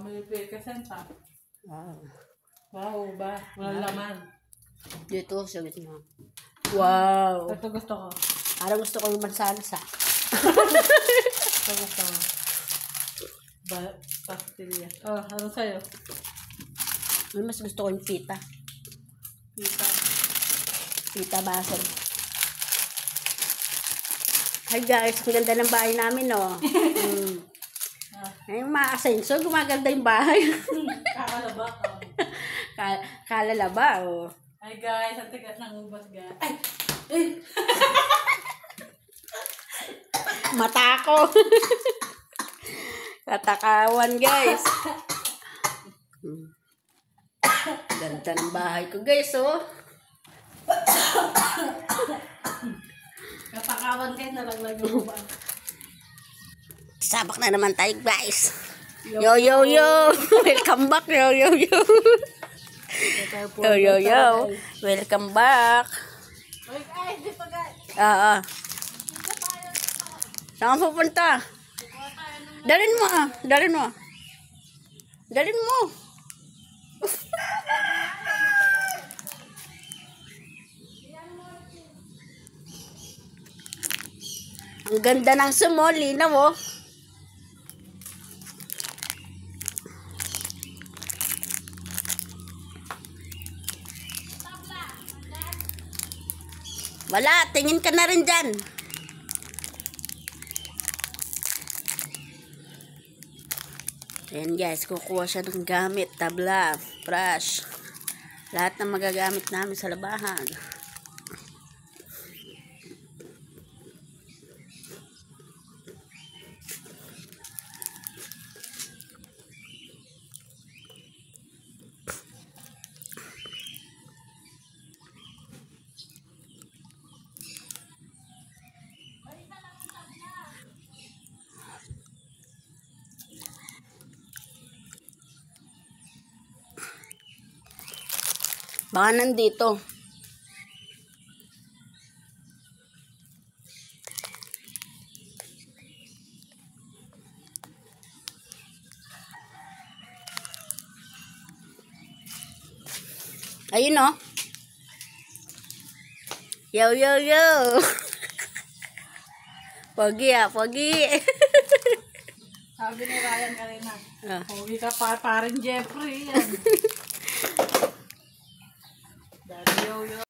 May pekasan pa. Wow. Wow, ba? Walang laman. Dito, sa gitna. Wow. Ito gusto ko. Parang gusto ko yung mansalsa. Ito gusto ko. Pastilya. Oh, ano sa'yo? Mas gusto ko yung pita. Pita. Pita basil. Hi guys, ang ganda ng bahay namin, no? Ay, mga asenso, gumaganda yung bahay. Kakalaba ka. Kalalaba, oh. Hi guys, ang tigas ng ubas guys. Ay! Mata ko. Katakawan, guys. Ganda ng bahay ko, guys, oh. Katakawan guys, nalaglag yung ubas. Sabak na naman tayo, guys. Yo, yo, yo. Welcome back, yo, yo, yo. Yo, yo, yo. Welcome back. Ay, guys, dito guys. Oo. Saan ka pupunta? Dalhin mo, ah. Dalhin mo. Dalhin mo. Ang ganda ng sumol, linaw, oh. Wala, tingin ka na rin dyan. Ayan guys, kukuha siya ng gamit, tabla, brush. Lahat ng magagamit namin sa labahan. Baka nandito. Ayun, oh. Yo, yo, yo. Pogi, ah, pogi. Sabi ni Ryan kanina. Ah. Pogi ka pa, parang Jeffrey yan. Daddy yo yo.